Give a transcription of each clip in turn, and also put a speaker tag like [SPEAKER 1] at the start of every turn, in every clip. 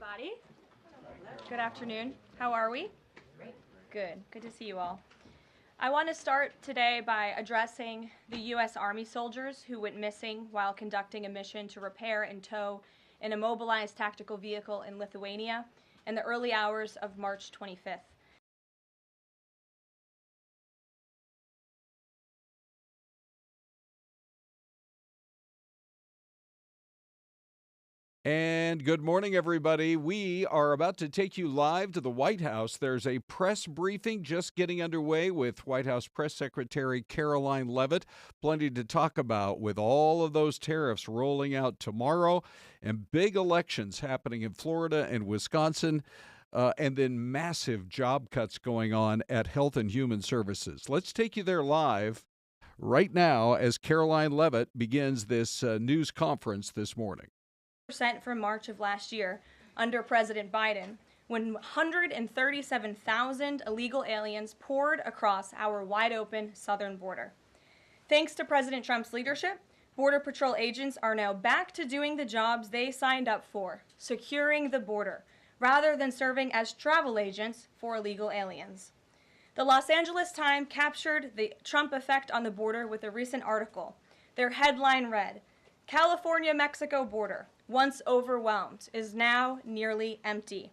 [SPEAKER 1] everybody. Good afternoon. How are we? Great. Good. Good to see you all. I want to start today by addressing the U.S. Army soldiers who went missing while conducting a mission to repair and tow an immobilized tactical vehicle in Lithuania in the early hours of March 25th.
[SPEAKER 2] And good morning, everybody. We are about to take you live to the White House. There's a press briefing just getting underway with White House Press Secretary Karoline Leavitt. Plenty to talk about with all of those tariffs rolling out tomorrow and big elections happening in Florida and Wisconsin. And then massive job cuts going on at Health and Human Services. Let's take you there live right now as Karoline Leavitt begins this news conference this morning.
[SPEAKER 1] From March of last year under President Biden, when 137,000 illegal aliens poured across our wide-open southern border. Thanks to President Trump's leadership, Border Patrol agents are now back to doing the jobs they signed up for, securing the border, rather than serving as travel agents for illegal aliens. The Los Angeles Times captured the Trump effect on the border with a recent article. Their headline read, "California-Mexico border, once overwhelmed, is now nearly empty."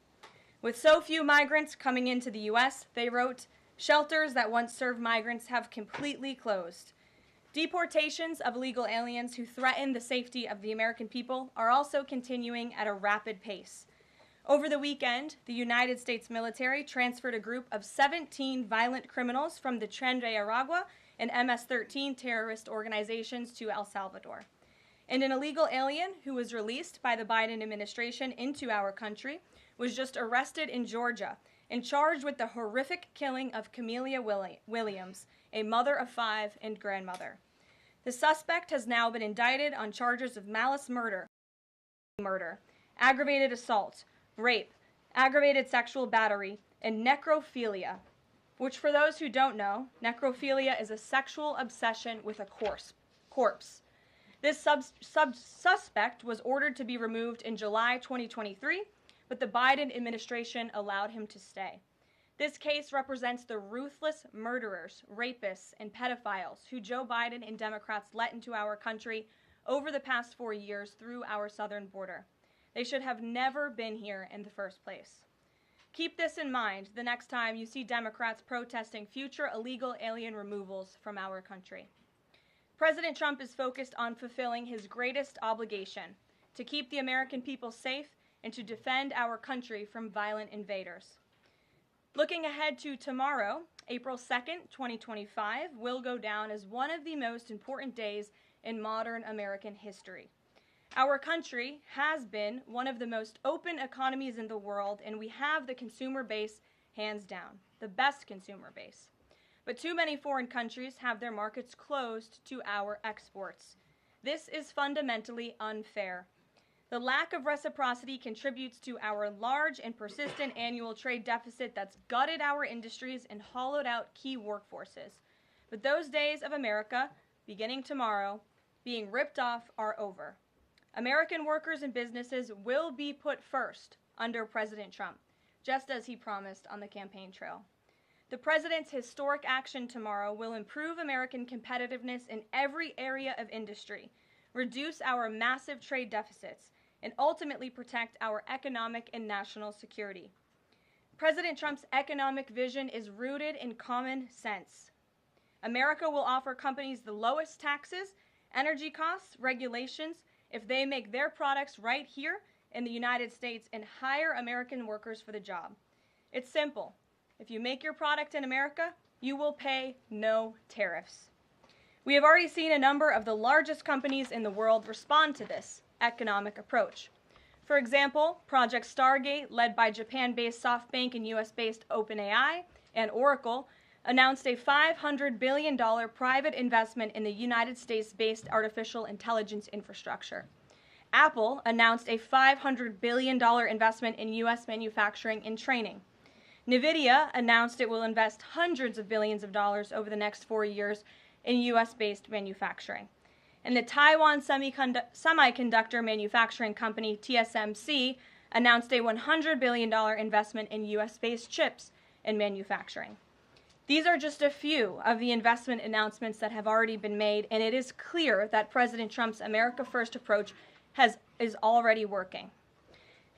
[SPEAKER 1] With so few migrants coming into the U.S., they wrote, "Shelters that once served migrants have completely closed." Deportations of illegal aliens who threaten the safety of the American people are also continuing at a rapid pace. Over the weekend, the United States military transferred a group of 17 violent criminals from the Tren de Aragua and MS-13 terrorist organizations to El Salvador. And an illegal alien who was released by the Biden administration into our country was just arrested in Georgia and charged with the horrific killing of Camelia Williams, a mother of 5 and grandmother. The suspect has now been indicted on charges of malice murder, aggravated assault, rape, aggravated sexual battery, and necrophilia, which, for those who don't know, necrophilia is a sexual obsession with a corpse. This suspect was ordered to be removed in July 2023, but the Biden administration allowed him to stay. This case represents the ruthless murderers, rapists, and pedophiles who Joe Biden and Democrats let into our country over the past 4 years through our southern border. They should have never been here in the first place. Keep this in mind the next time you see Democrats protesting future illegal alien removals from our country. President Trump is focused on fulfilling his greatest obligation, to keep the American people safe and to defend our country from violent invaders. Looking ahead to tomorrow, April 2nd, 2025, will go down as one of the most important days in modern American history. Our country has been one of the most open economies in the world, and we have the consumer base hands down, the best consumer base. But too many foreign countries have their markets closed to our exports. This is fundamentally unfair. The lack of reciprocity contributes to our large and persistent annual trade deficit that's gutted our industries and hollowed out key workforces. But those days of America, beginning tomorrow, being ripped off are over. American workers and businesses will be put first under President Trump, just as he promised on the campaign trail. The president's historic action tomorrow will improve American competitiveness in every area of industry, reduce our massive trade deficits, and ultimately protect our economic and national security. President Trump's economic vision is rooted in common sense. America will offer companies the lowest taxes, energy costs, regulations, if they make their products right here in the United States and hire American workers for the job. It's simple. If you make your product in America, you will pay no tariffs. We have already seen a number of the largest companies in the world respond to this economic approach. For example, Project Stargate, led by Japan-based SoftBank and US-based OpenAI, and Oracle, announced a $500 billion private investment in the United States-based artificial intelligence infrastructure. Apple announced a $500 billion investment in U.S. manufacturing and training. NVIDIA announced it will invest hundreds of billions of dollars over the next 4 years in U.S.-based manufacturing. And the Taiwan semiconductor manufacturing company TSMC announced a $100 billion investment in U.S.-based chips and manufacturing. These are just a few of the investment announcements that have already been made, and it is clear that President Trump's America First approach is already working.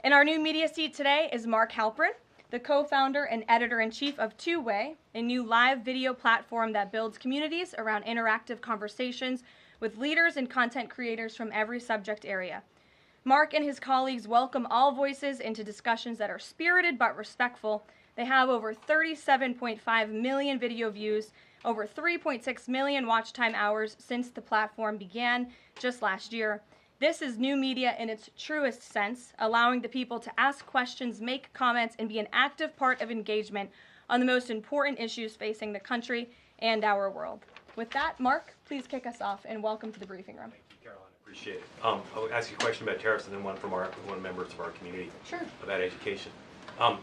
[SPEAKER 1] In our new media seat today is Mark Halperin, the co-founder and editor-in-chief of Two Way, a new live video platform that builds communities around interactive conversations with leaders and content creators from every subject area. Mark and his colleagues welcome all voices into discussions that are spirited but respectful. They have over 37.5 million video views, over 3.6 million watch time hours since the platform began just last year. This is new media in its truest sense, allowing the people to ask questions, make comments, and be an active part of engagement on the most important issues facing the country and our world. With that, Mark, please kick us off, and welcome to the briefing room.
[SPEAKER 3] Thank you, Caroline. I appreciate it. I'll ask you a question about tariffs and then one from one members of our community about education.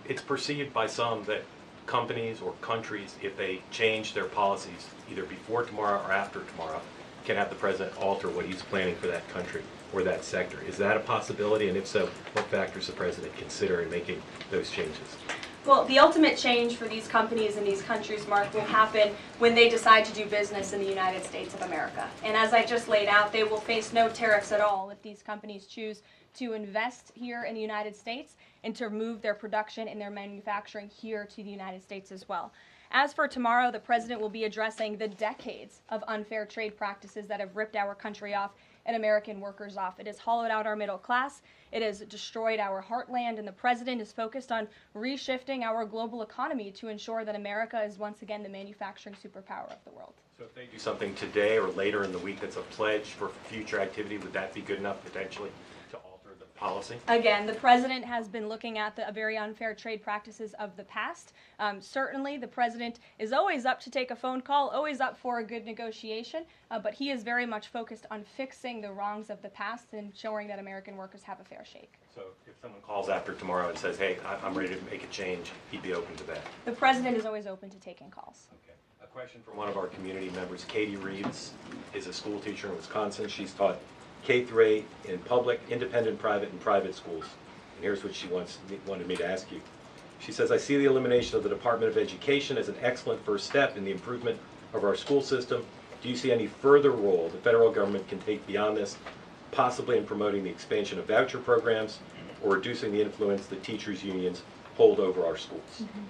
[SPEAKER 3] It's perceived by some that companies or countries, if they change their policies either before tomorrow or after tomorrow, can have the president alter what he's planning for that country or that sector. Is that a possibility? And if so, what factors the president consider in making those changes?
[SPEAKER 1] Well, the ultimate change for these companies and these countries, Mark, will happen when they decide to do business in the United States of America. And as I just laid out, they will face no tariffs at all if these companies choose to invest here in the United States and to move their production and their manufacturing here to the United States as well. As for tomorrow, the president will be addressing the decades of unfair trade practices that have ripped our country off and American workers off. It has hollowed out our middle class. It has destroyed our heartland, and the president is focused on reshifting our global economy to ensure that America is once again the manufacturing superpower of the world. So
[SPEAKER 3] if they do something today or later in the week that's a pledge for future activity, would that be good enough potentially to alter the policy?
[SPEAKER 1] Again, the president has been looking at the very unfair trade practices of the past. Certainly, the president is always up to take a phone call, always up for a good negotiation, but he is very much focused on fixing the wrongs of the past and ensuring that American workers have a fair shake.
[SPEAKER 3] So if someone calls after tomorrow and says, hey, I'm ready to make a change, he'd be open to that?
[SPEAKER 1] The president is always open to taking calls.
[SPEAKER 3] Okay. A question from one of our community members. Katie Reeves is a school teacher in Wisconsin. She's taught K through 8 in public, independent, private, and private schools. And here's what she wanted me to ask you. She says, I see the elimination of the Department of Education as an excellent first step in the improvement of our school system. Do you see any further role the federal government can take beyond this, possibly in promoting the expansion of voucher programs or reducing the influence that teachers' unions hold over our schools?
[SPEAKER 1] Mm-hmm.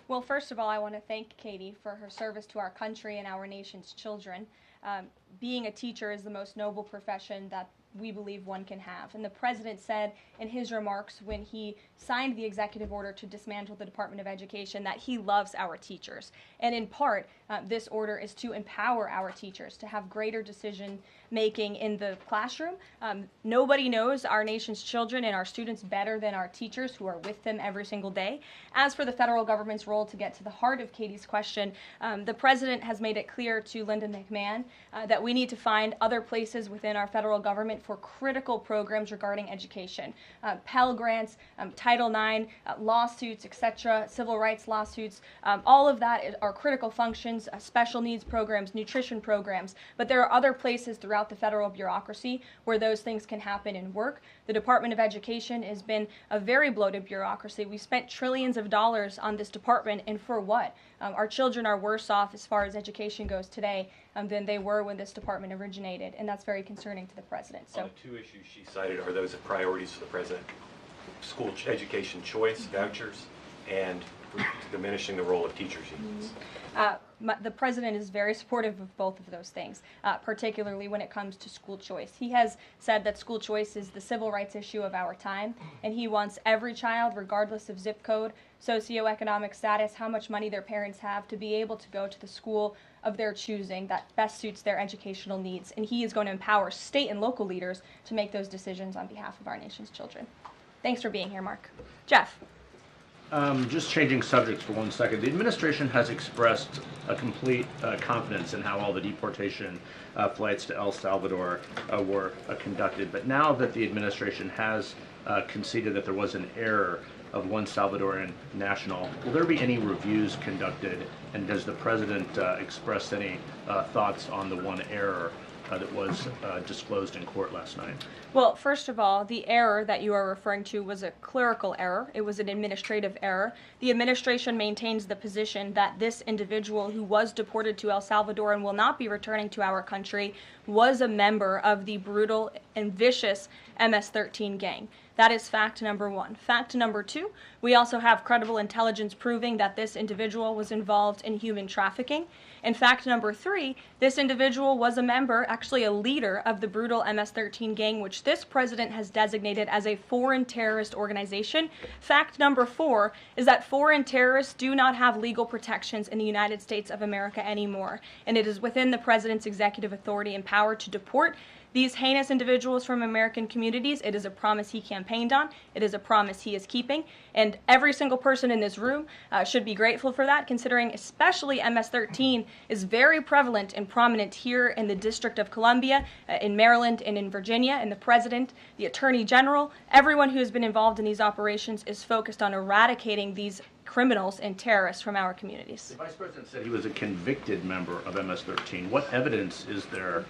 [SPEAKER 1] Well, first of all, I want to thank Katie for her service to our country and our nation's children. Being a teacher is the most noble profession that we believe one can have. And the president said in his remarks when he signed the executive order to dismantle the Department of Education that he loves our teachers. And in part, this order is to empower our teachers to have greater decision making in the classroom. Nobody knows our nation's children and our students better than our teachers who are with them every single day. As for the federal government's role, to get to the heart of Katie's question, the president has made it clear to Linda McMahon that we need to find other places within our federal government for critical programs regarding education. Pell Grants, Title IX, lawsuits, etc., civil rights lawsuits, all of that are critical functions, special needs programs, nutrition programs, but there are other places throughout the federal bureaucracy where those things can happen and work. The Department of Education has been a very bloated bureaucracy. We spent trillions of dollars on this department, and for what? Our children are worse off as far as education goes today than they were when this department originated, and that's very concerning to the president. So,
[SPEAKER 3] the two issues she cited, are those priorities for the president? School education choice, vouchers, and diminishing the role of teachers' unions.
[SPEAKER 1] The president is very supportive of both of those things, particularly when it comes to school choice. He has said that school choice is the civil rights issue of our time, and he wants every child, regardless of zip code, socioeconomic status, how much money their parents have, to be able to go to the school of their choosing that best suits their educational needs. And he is going to empower state and local leaders to make those decisions on behalf of our nation's children. Thanks for being here, Mark. Jeff.
[SPEAKER 4] Just changing subjects for 1 second. The administration has expressed a complete confidence in how all the deportation flights to El Salvador were conducted. But now that the administration has conceded that there was an error of one Salvadoran national, will there be any reviews conducted? And does the president express any thoughts on the one error that was disclosed in court last night?
[SPEAKER 1] Well, first of all, the error that you are referring to was a clerical error. It was an administrative error. The administration maintains the position that this individual who was deported to El Salvador and will not be returning to our country was a member of the brutal and vicious MS-13 gang. That is fact number one. Fact number two, we also have credible intelligence proving that this individual was involved in human trafficking. And fact number three, this individual was a member, actually a leader of the brutal MS-13 gang, which this president has designated as a foreign terrorist organization. Fact number four is that foreign terrorists do not have legal protections in the United States of America anymore. And it is within the president's executive authority and power to deport these heinous individuals from American communities. It is a promise he campaigned on. It is a promise he is keeping. And every single person in this room should be grateful for that, considering especially MS-13 is very prevalent and prominent here in the District of Columbia, in Maryland, and in Virginia. And the president, the attorney general, everyone who has been involved in these operations is focused on eradicating these criminals and terrorists from our communities.
[SPEAKER 4] The vice president said he was a convicted member of MS-13. What evidence is there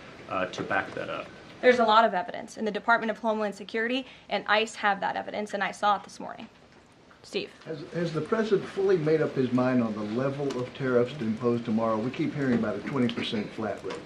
[SPEAKER 4] to back that up?
[SPEAKER 1] There's a lot of evidence, and the Department of Homeland Security and ICE have that evidence, and I saw it this morning. Steve.
[SPEAKER 5] Has the president fully made up his mind on the level of tariffs to impose tomorrow? We keep hearing about a 20% flat rate.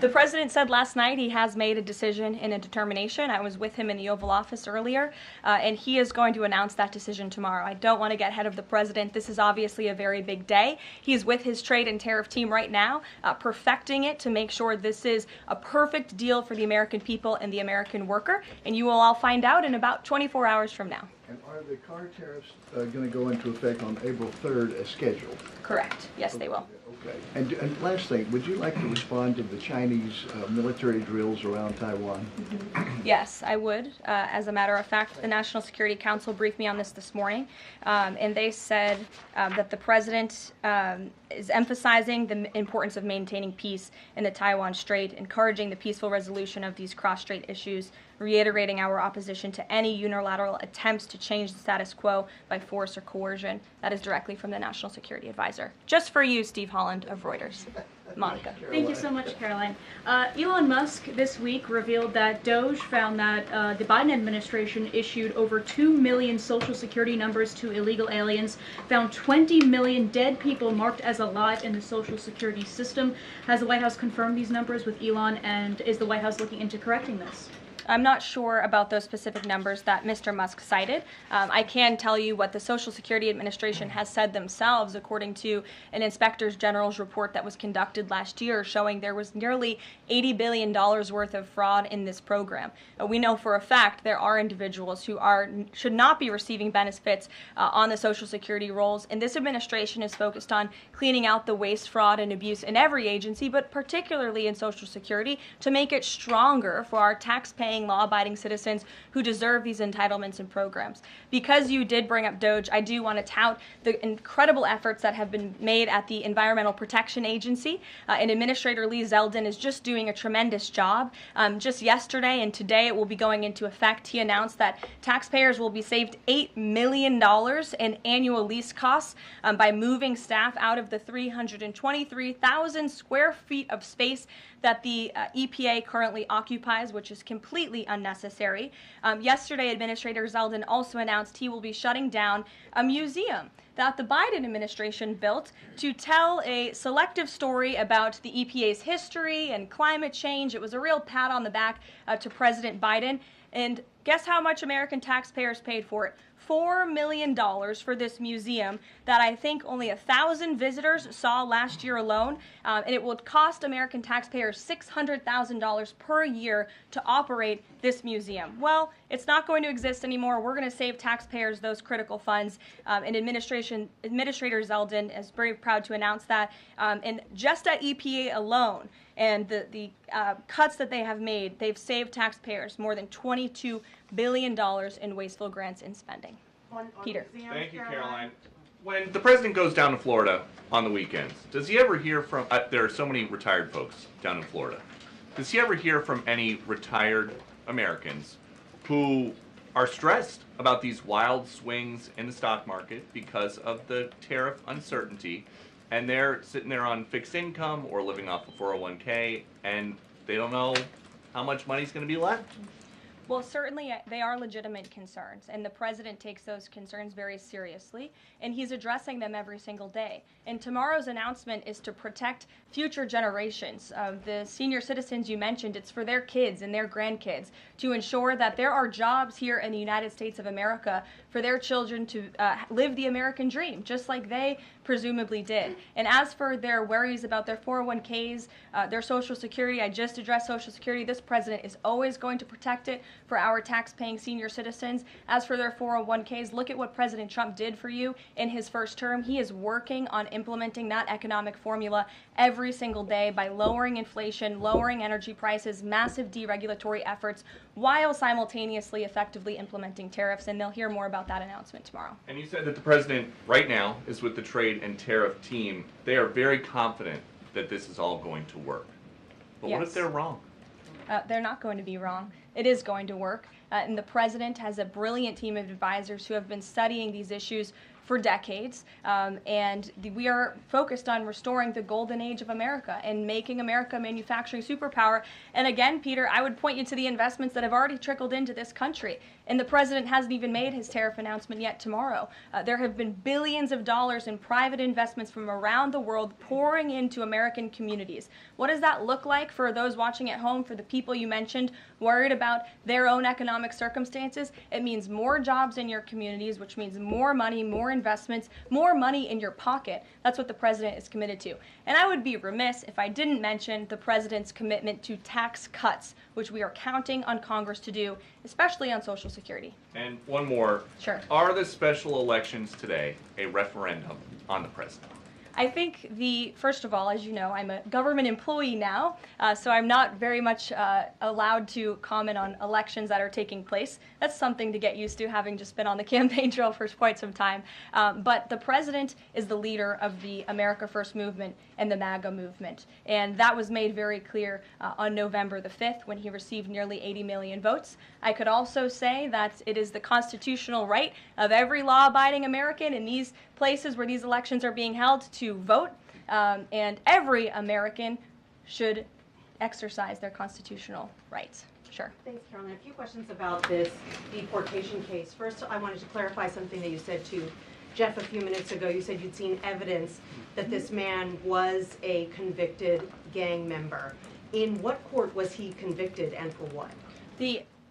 [SPEAKER 1] The president said last night he has made a decision and a determination. I was with him in the Oval Office earlier, and he is going to announce that decision tomorrow. I don't want to get ahead of the president. This is obviously a very big day. He's with his trade and tariff team right now, perfecting it to make sure this is a perfect deal for the American people and the American worker, and you will all find out in about 24 hours from now.
[SPEAKER 5] And are the car tariffs going to go into effect on April 3rd as scheduled?
[SPEAKER 1] Correct. Yes, they will.
[SPEAKER 5] Okay. And last thing, would you like to respond to the Chinese military drills around Taiwan?
[SPEAKER 1] Yes, I would. As a matter of fact, the National Security Council briefed me on this morning, and they said that the president is emphasizing the importance of maintaining peace in the Taiwan Strait, encouraging the peaceful resolution of these cross-strait issues, reiterating our opposition to any unilateral attempts to change the status quo by force or coercion. That is directly from the National Security Advisor. Just for you, Steve Holland of Reuters. Monica.
[SPEAKER 6] Thank you so much, Caroline. Elon Musk this week revealed that Doge found that the Biden administration issued over 2 million Social Security numbers to illegal aliens, found 20 million dead people marked as alive in the Social Security system. Has the White House confirmed these numbers with Elon, and is the White House looking into correcting this?
[SPEAKER 1] I'm not sure about those specific numbers that Mr. Musk cited. I can tell you what the Social Security Administration has said themselves, according to an Inspector General's report that was conducted last year, showing there was nearly $80 billion worth of fraud in this program. We know for a fact there are individuals who should not be receiving benefits on the Social Security rolls, and this administration is focused on cleaning out the waste, fraud, and abuse in every agency, but particularly in Social Security, to make it stronger for our tax-paying, law-abiding citizens who deserve these entitlements and programs. Because you did bring up Doge, I do want to tout the incredible efforts that have been made at the Environmental Protection Agency. And Administrator Lee Zeldin is just doing a tremendous job. Just yesterday and today it will be going into effect. He announced that taxpayers will be saved $8 million in annual lease costs by moving staff out of the 323,000 square feet of space that the EPA currently occupies, which is completely unnecessary. Yesterday, Administrator Zeldin also announced he will be shutting down a museum that the Biden administration built to tell a selective story about the EPA's history and climate change. It was a real pat on the back to President Biden. And guess how much American taxpayers paid for it? $4 million for this museum that I think only 1,000 visitors saw last year alone, and it would cost American taxpayers $600,000 per year to operate this museum. Well, it's not going to exist anymore. We're going to save taxpayers those critical funds, and Administrator Zeldin is very proud to announce that. And just at EPA alone, and the cuts that they have made, they've saved taxpayers more than $22 billion in wasteful grants and spending. Peter.
[SPEAKER 7] Thank you, Caroline. When the president goes down to Florida on the weekends, does he ever hear from, there are so many retired folks down in Florida, does he ever hear from any retired Americans who are stressed about these wild swings in the stock market because of the tariff uncertainty, and they're sitting there on fixed income or living off a 401k, and They don't know how much money's going to be left.
[SPEAKER 1] Well, certainly they are legitimate concerns, and the president takes those concerns very seriously, and he's addressing them every single day. And tomorrow's announcement is to protect future generations of the senior citizens you mentioned. It's for their kids and their grandkids to ensure that there are jobs here in the United States of America for their children to live the American dream, just like they presumably did. And as for their worries about their 401ks, their Social Security, I just addressed Social Security. This president is always going to protect it for our tax-paying senior citizens. As for their 401ks, look at what President Trump did for you in his first term. He is working on implementing that economic formula every single day by lowering inflation, lowering energy prices, massive deregulatory efforts, while simultaneously effectively implementing tariffs. And they'll hear more about that announcement tomorrow.
[SPEAKER 7] And you said that the president right now is with the trade and tariff team. They are very confident that this is all going to work. But what if
[SPEAKER 1] Yes.
[SPEAKER 7] they're wrong?
[SPEAKER 1] They're not going to be wrong. It is going to work. And the president has a brilliant team of advisors who have been studying these issues for decades. And we are focused on restoring the golden age of America and making America a manufacturing superpower. And again, Peter, I would point you to the investments that have already trickled into this country. And the president hasn't even made his tariff announcement yet tomorrow. There have been billions of dollars in private investments from around the world pouring into American communities. What does that look like for those watching at home, for the people you mentioned worried about their own economic circumstances? It means more jobs in your communities, which means more money, more investments, more money in your pocket. That's what the president is committed to. And I would be remiss if I didn't mention the president's commitment to tax cuts, which we are counting on Congress to do, especially on Social Security.
[SPEAKER 7] And one more.
[SPEAKER 1] Sure.
[SPEAKER 7] Are the special elections today a referendum on the president?
[SPEAKER 1] I think first of all, as you know, I'm a government employee now, so I'm not very much allowed to comment on elections that are taking place. That's something to get used to, having just been on the campaign trail for quite some time. But the president is the leader of the America First movement and the MAGA movement. And that was made very clear on November the 5th when he received nearly 80 million votes. I could also say that it is the constitutional right of every law-abiding American in these places where these elections are being held to vote, and every American should exercise their constitutional rights. Sure.
[SPEAKER 8] Thanks, Caroline. A few questions about this deportation case. First, I wanted to clarify something that you said to Jeff a few minutes ago. You said you'd seen evidence that this man was a convicted gang member. In what court was he convicted and for what?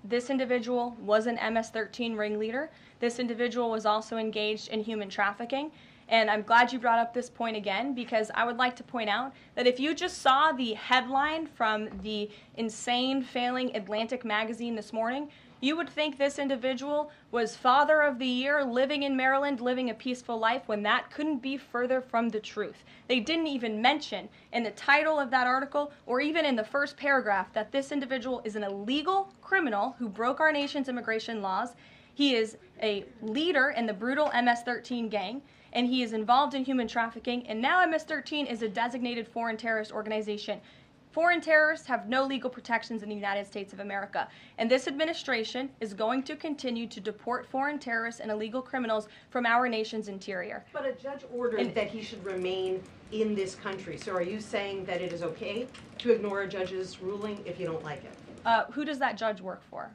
[SPEAKER 1] This individual was an MS-13 ringleader. This individual was also engaged in human trafficking. And I'm glad you brought up this point again, because I would like to point out that if you just saw the headline from the insane, failing Atlantic magazine this morning, you would think this individual was Father of the Year, living in Maryland, living a peaceful life, when that couldn't be further from the truth. They didn't even mention in the title of that article, or even in the first paragraph, that this individual is an illegal criminal who broke our nation's immigration laws. He is a leader in the brutal MS-13 gang, and he is involved in human trafficking, and now MS-13 is a designated foreign terrorist organization. Foreign terrorists have no legal protections in the United States of America, and this administration is going to continue to deport foreign terrorists and illegal criminals from our nation's interior.
[SPEAKER 8] But a judge ordered that he should remain in this country. So are you saying that it is okay to ignore a judge's ruling if you don't like it?
[SPEAKER 1] Who does that judge work for?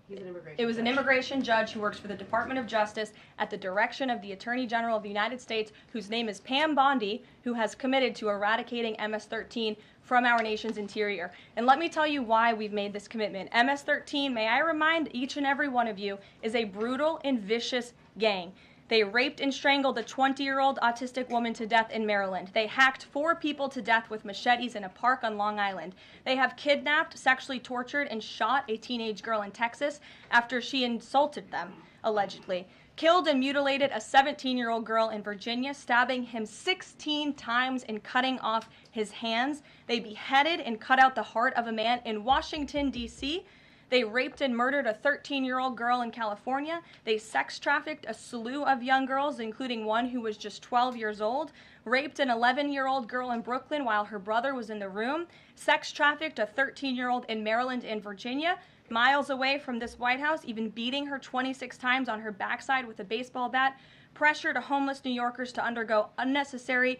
[SPEAKER 8] He's an immigration
[SPEAKER 1] It was an
[SPEAKER 8] judge.
[SPEAKER 1] immigration judge who works for the Department of Justice at the direction of the Attorney General of the United States, whose name is Pam Bondi, who has committed to eradicating MS-13 from our nation's interior. And let me tell you why we've made this commitment. MS-13, may I remind each and every one of you, is a brutal and vicious gang. They raped and strangled a 20-year-old autistic woman to death in Maryland. They hacked 4 people to death with machetes in a park on Long Island. They have kidnapped, sexually tortured, and shot a teenage girl in Texas after she insulted them, allegedly. Killed and mutilated a 17-year-old girl in Virginia, stabbing him 16 times and cutting off his hands. They beheaded and cut out the heart of a man in Washington, D.C. They raped and murdered a 13-year-old girl in California. They sex trafficked a slew of young girls, including one who was just 12 years old. Raped an 11-year-old girl in Brooklyn while her brother was in the room. Sex trafficked a 13-year-old in Maryland and Virginia, miles away from this White House, even beating her 26 times on her backside with a baseball bat. Pressured homeless New Yorkers to undergo unnecessary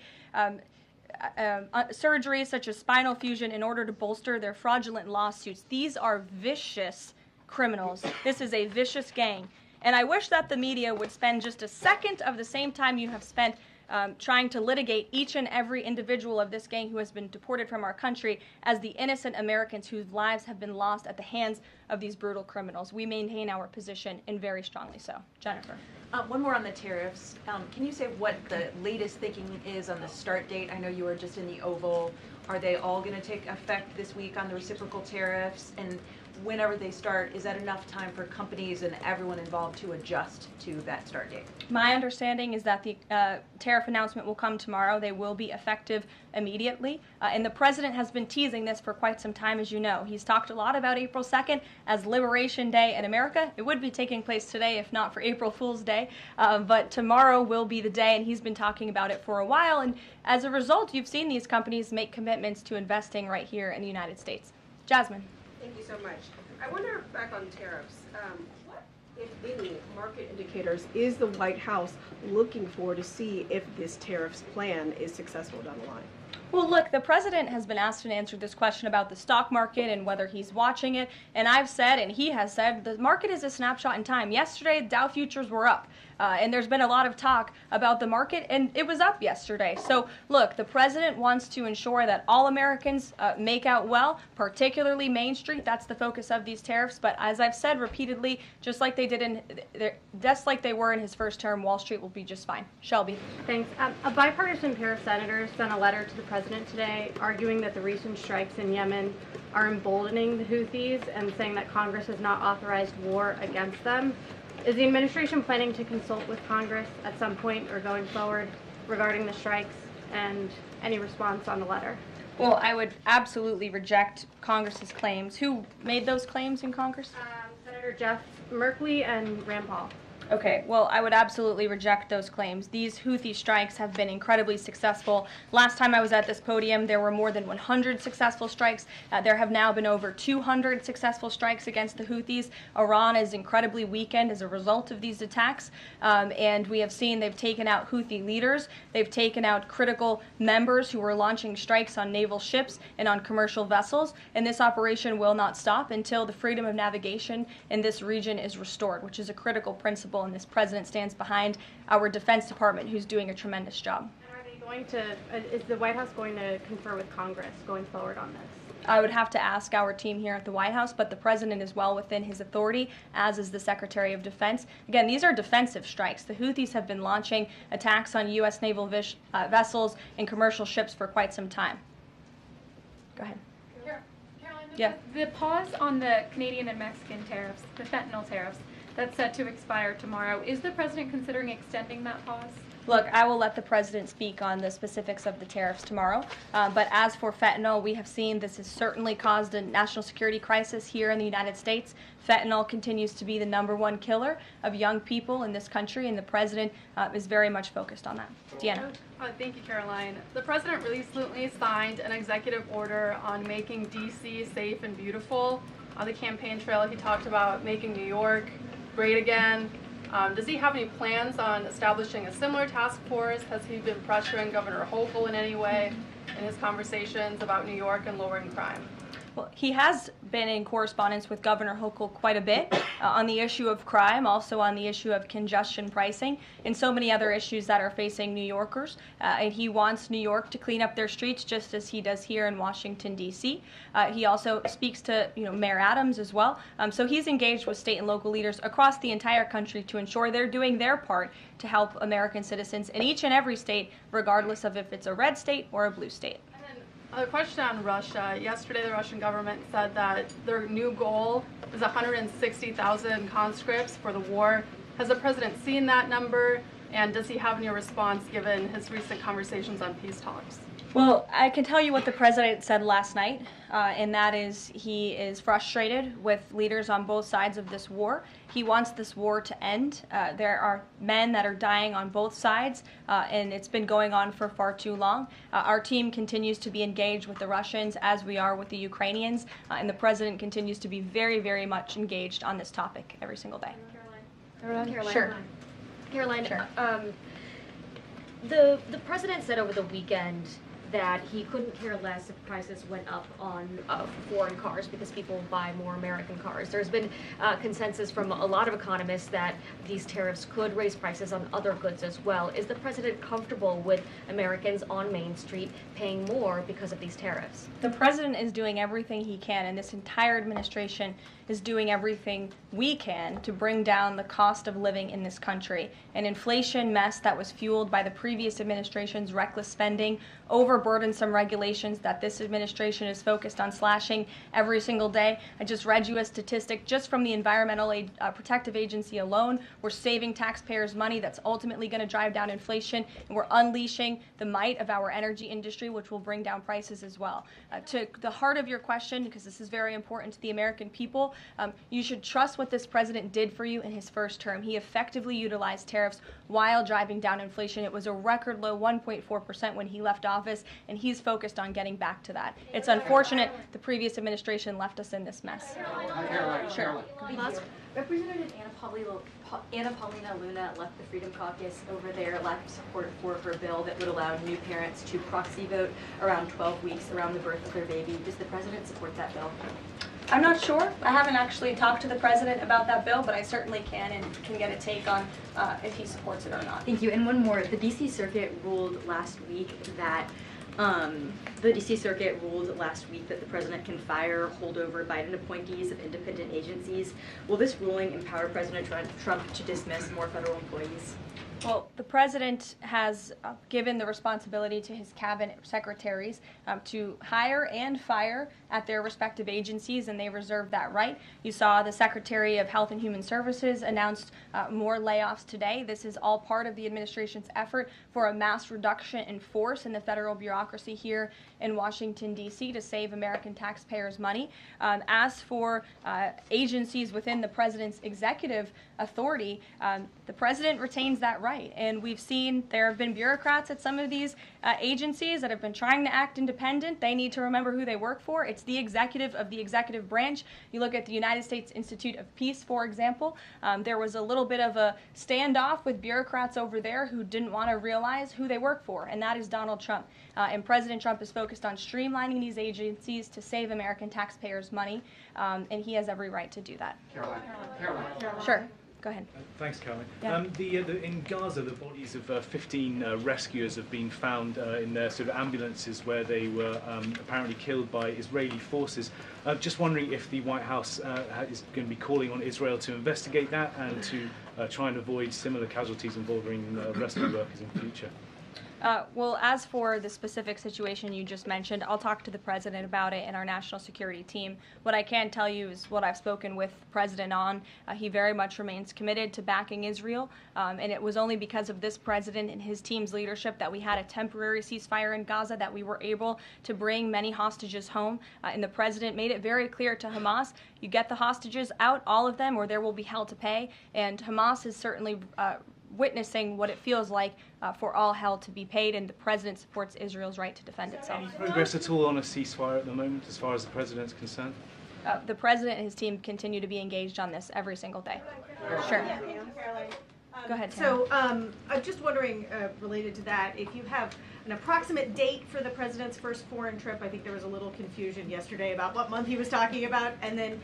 [SPEAKER 1] surgeries such as spinal fusion in order to bolster their fraudulent lawsuits. These are vicious criminals. This is a vicious gang. And I wish that the media would spend just a second of the same time you have spent trying to litigate each and every individual of this gang who has been deported from our country as the innocent Americans whose lives have been lost at the hands of these brutal criminals. We maintain our position, and very strongly so. Jennifer.
[SPEAKER 9] One more on the tariffs. Can you say what the latest thinking is on the start date? I know you were just in the Oval. Are they all going to take effect this week on the reciprocal tariffs? And whenever they start, is that enough time for companies and everyone involved to adjust to that start date?
[SPEAKER 1] My understanding is that the tariff announcement will come tomorrow. They will be effective immediately. And the president has been teasing this for quite some time, as you know. He's talked a lot about April 2nd as Liberation Day in America. It would be taking place today if not for April Fool's Day. But tomorrow will be the day, and he's been talking about it for a while. And as a result, you've seen these companies make commitments to investing right here in the United States. Jasmine.
[SPEAKER 10] Thank you so much. I wonder, back on tariffs, what, if any, market indicators is the White House looking for to see if this tariffs plan is successful down the line?
[SPEAKER 1] Well, look, the president has been asked and answered this question about the stock market and whether he's watching it. And I've said, and he has said, the market is a snapshot in time. Yesterday, Dow futures were up. And there's been a lot of talk about the market, and it was up yesterday. So, look, the president wants to ensure that all Americans make out well, particularly Main Street. That's the focus of these tariffs. But as I've said repeatedly, just like they were in his first term, Wall Street will be just fine. Shelby.
[SPEAKER 11] Thanks. A bipartisan pair of senators sent a letter to the president today arguing that the recent strikes in Yemen are emboldening the Houthis and saying that Congress has not authorized war against them. Is the administration planning to consult with Congress at some point or going forward regarding the strikes, and any response on the letter?
[SPEAKER 1] Well, I would absolutely reject Congress's claims. Who made those claims in Congress?
[SPEAKER 11] Senator Jeff Merkley and Rand Paul.
[SPEAKER 1] Okay, well, I would absolutely reject those claims. These Houthi strikes have been incredibly successful. Last time I was at this podium, there were more than 100 successful strikes. There have now been over 200 successful strikes against the Houthis. Iran is incredibly weakened as a result of these attacks, and we have seen they've taken out Houthi leaders. They've taken out critical members who were launching strikes on naval ships and on commercial vessels, and this operation will not stop until the freedom of navigation in this region is restored, which is a critical principle. And this president stands behind our Defense Department, who's doing a tremendous job.
[SPEAKER 11] And are they going to, is the White House going to confer with Congress going forward on this?
[SPEAKER 1] I would have to ask our team here at the White House, but the president is well within his authority, as is the Secretary of Defense. Again, these are defensive strikes. The Houthis have been launching attacks on U.S. naval vessels and commercial ships for quite some time. Go ahead.
[SPEAKER 12] Caroline,
[SPEAKER 1] Yeah.
[SPEAKER 12] The pause on the Canadian and Mexican tariffs, the fentanyl tariffs, that's set to expire tomorrow. Is the president considering extending that pause?
[SPEAKER 1] Look, I will let the president speak on the specifics of the tariffs tomorrow. But as for fentanyl, we have seen this has certainly caused a national security crisis here in the United States. Fentanyl continues to be the #1 killer of young people in this country, and the president is very much focused on that. Deanna.
[SPEAKER 13] Thank you, Caroline. The president recently signed an executive order on making D.C. safe and beautiful. On the campaign trail, he talked about making New York great again. Does he have any plans on establishing a similar task force? Has he been pressuring Governor Hochul in any way in his conversations about New York and lowering crime?
[SPEAKER 1] Well, he has been in correspondence with Governor Hochul quite a bit on the issue of crime, also on the issue of congestion pricing, and so many other issues that are facing New Yorkers. And he wants New York to clean up their streets just as he does here in Washington, D.C. He also speaks to Mayor Adams as well. So he's engaged with state and local leaders across the entire country to ensure they're doing their part to help American citizens in each and every state, regardless of if it's a red state or a blue state.
[SPEAKER 13] A question on Russia. Yesterday, the Russian government said that their new goal is 160,000 conscripts for the war. Has the president seen that number, and does he have any response given his recent conversations on peace talks?
[SPEAKER 1] Well, I can tell you what the president said last night, and that is he is frustrated with leaders on both sides of this war. He wants this war to end. There are men that are dying on both sides, and it's been going on for far too long. Our team continues to be engaged with the Russians as we are with the Ukrainians, and the president continues to be very, very much engaged on this topic every single day.
[SPEAKER 14] Caroline.
[SPEAKER 1] Sure.
[SPEAKER 14] Caroline,
[SPEAKER 1] Sure.
[SPEAKER 14] the president said over the weekend that he couldn't care less if prices went up on foreign cars because people buy more American cars. There's been consensus from a lot of economists that these tariffs could raise prices on other goods as well. Is the president comfortable with Americans on Main Street paying more because of these tariffs?
[SPEAKER 1] The president is doing everything he can, and this entire administration is doing everything we can to bring down the cost of living in this country. An inflation mess that was fueled by the previous administration's reckless spending, overburdensome regulations that this administration is focused on slashing every single day. I just read you a statistic just from the Environmental Protective Agency alone. We're saving taxpayers money that's ultimately going to drive down inflation, and we're unleashing the might of our energy industry, which will bring down prices as well. To the heart of your question, because this is very important to the American people, you should trust what this president did for you in his first term. He effectively utilized tariffs while driving down inflation. It was a record low 1.4% when he left office, and he's focused on getting back to that. It's unfortunate the previous administration left us in this mess. Sure.
[SPEAKER 15] Representative Anna Paulina Luna left the Freedom Caucus over their lack of support for her bill that would allow new parents to proxy vote around 12 weeks around the birth of their baby. Does the president support that bill?
[SPEAKER 1] I'm not sure. I haven't actually talked to the president about that bill, but I certainly can and can get a take on if he supports it or not.
[SPEAKER 15] Thank you. And one more. The D.C. Circuit ruled last week that the president can fire holdover Biden appointees of independent agencies. Will this ruling empower President Trump to dismiss more federal employees?
[SPEAKER 1] Well, the president has given the responsibility to his cabinet secretaries to hire and fire at their respective agencies, and they reserve that right. You saw the Secretary of Health and Human Services announced more layoffs today. This is all part of the administration's effort for a mass reduction in force in the federal bureaucracy here in Washington, D.C. to save American taxpayers money. As for agencies within the president's executive authority, the president retains that right. And we've seen there have been bureaucrats at some of these agencies that have been trying to act independent. They need to remember who they work for. It's the executive of the executive branch. You look at the United States Institute of Peace, for example. There was a little bit of a standoff with bureaucrats over there who didn't want to realize who they work for, and that is Donald Trump. And President Trump is focused on streamlining these agencies to save American taxpayers money, and he has every right to do that.
[SPEAKER 16] Karoline.
[SPEAKER 1] Sure. Go ahead.
[SPEAKER 16] Thanks, Caroline.
[SPEAKER 1] Yeah.
[SPEAKER 16] In Gaza, the bodies of 15 rescuers have been found in their sort of ambulances where they were apparently killed by Israeli forces. Just wondering if the White House is going to be calling on Israel to investigate that and to try and avoid similar casualties involving rescue workers in the future.
[SPEAKER 1] Well, as for the specific situation you just mentioned, I'll talk to the president about it and our national security team. What I can tell you is what I've spoken with the president on. He very much remains committed to backing Israel, and it was only because of this president and his team's leadership that we had a temporary ceasefire in Gaza, that we were able to bring many hostages home. And the president made it very clear to Hamas, you get the hostages out, all of them, or there will be hell to pay. And Hamas is certainly witnessing what it feels like for all hell to be paid, and the president supports Israel's right to defend itself.
[SPEAKER 16] Any progress at all on a ceasefire at the moment, as far as the president's concerned?
[SPEAKER 1] The president and his team continue to be engaged on this every single day. Sure. Go ahead, Tam.
[SPEAKER 8] So I'm just wondering, related to that, if you have an approximate date for the president's first foreign trip. I think there was a little confusion yesterday about what month he was talking about. And then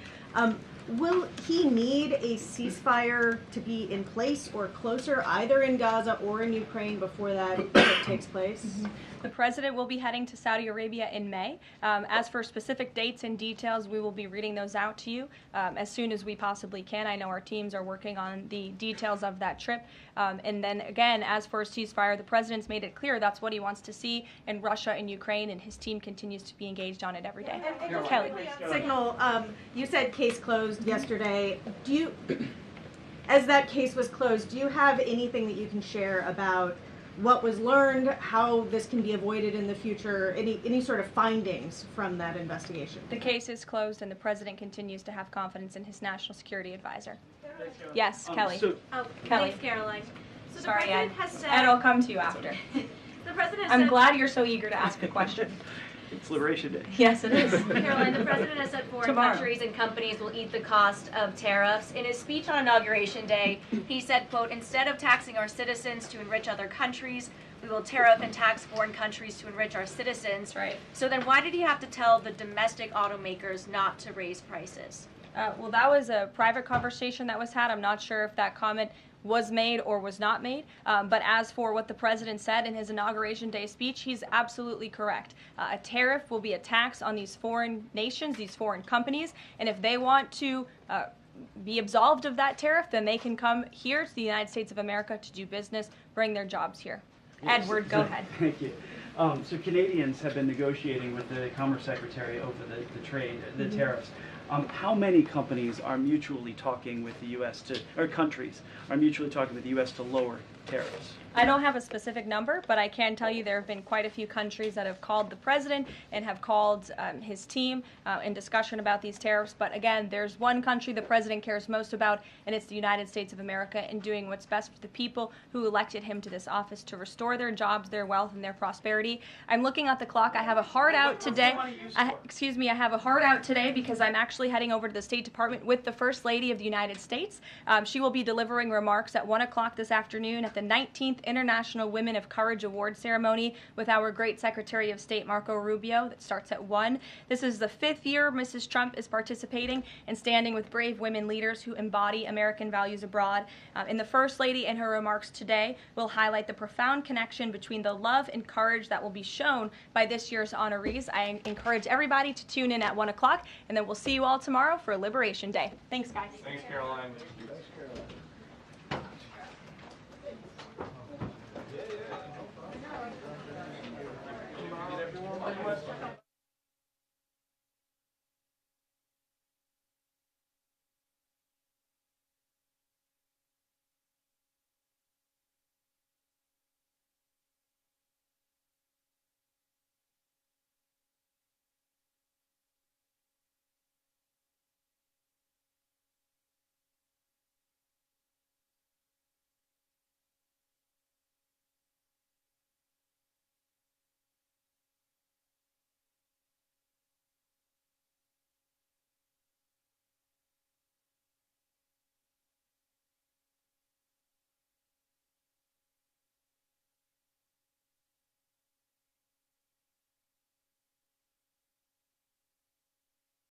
[SPEAKER 8] will he need a ceasefire to be in place or closer, either in Gaza or in Ukraine, before that trip takes place?
[SPEAKER 1] Mm-hmm. The president will be heading to Saudi Arabia in May. As for specific dates and details, we will be reading those out to you as soon as we possibly can. I know our teams are working on the details of that trip. And then again, as for a ceasefire, the president's made it clear that's what he wants to see in Russia and Ukraine, and his team continues to be engaged on it every day. Kelly.
[SPEAKER 8] Signal, you said case closed yesterday. Do you, as that case was closed, do you have anything that you can share about what was learned, how this can be avoided in the future, any sort of findings from that investigation?
[SPEAKER 1] The case is closed, and the president continues to have confidence in his national security advisor. Yes, Kelly.
[SPEAKER 17] Kelly. Thanks, Karoline. So
[SPEAKER 1] Sorry,
[SPEAKER 17] the president
[SPEAKER 1] Ed.
[SPEAKER 17] has said...
[SPEAKER 1] Ed, I'll come to you after.
[SPEAKER 17] The president
[SPEAKER 1] I'm
[SPEAKER 17] said...
[SPEAKER 1] glad you're so eager to ask a question.
[SPEAKER 18] It's Liberation Day.
[SPEAKER 14] Yes, it is.
[SPEAKER 19] Caroline, the president has said foreign
[SPEAKER 14] Tomorrow.
[SPEAKER 19] countries and companies will eat the cost of tariffs. In his speech on Inauguration Day, he said, quote, instead of taxing our citizens to enrich other countries, we will tariff and tax foreign countries to enrich our citizens.
[SPEAKER 1] Right.
[SPEAKER 19] So then why did he have to tell the domestic automakers not to raise prices?
[SPEAKER 1] Well, that was a private conversation that was had. I'm not sure if that comment was made or was not made. But as for what the president said in his Inauguration Day speech, he's absolutely correct. A tariff will be a tax on these foreign nations, these foreign companies, and if they want to be absolved of that tariff, then they can come here to the United States of America to do business, bring their jobs here. Edward, go ahead.
[SPEAKER 18] Thank you. So Canadians have been negotiating with the Commerce Secretary over the trade, the tariffs. How many companies are mutually talking with the U.S. or countries are mutually talking with the U.S. to lower tariffs?
[SPEAKER 1] I don't have a specific number, but I can tell you there have been quite a few countries that have called the president and have called his team in discussion about these tariffs. But again, there's one country the president cares most about, and it's the United States of America, and doing what's best for the people who elected him to this office to restore their jobs, their wealth, and their prosperity. I'm looking at the clock. I have a hard out today. I have a hard out today because I'm actually heading over to the State Department with the First Lady of the United States. She will be delivering remarks at 1 o'clock this afternoon at the 19th International Women of Courage Award ceremony with our great Secretary of State Marco Rubio that starts at 1. This is the 5th year Mrs. Trump is participating and standing with brave women leaders who embody American values abroad. And the First Lady in her remarks today will highlight the profound connection between the love and courage that will be shown by this year's honorees. I encourage everybody to tune in at 1 o'clock, and then we'll see you all tomorrow for Liberation Day. Thanks, guys.
[SPEAKER 7] Thanks, Caroline.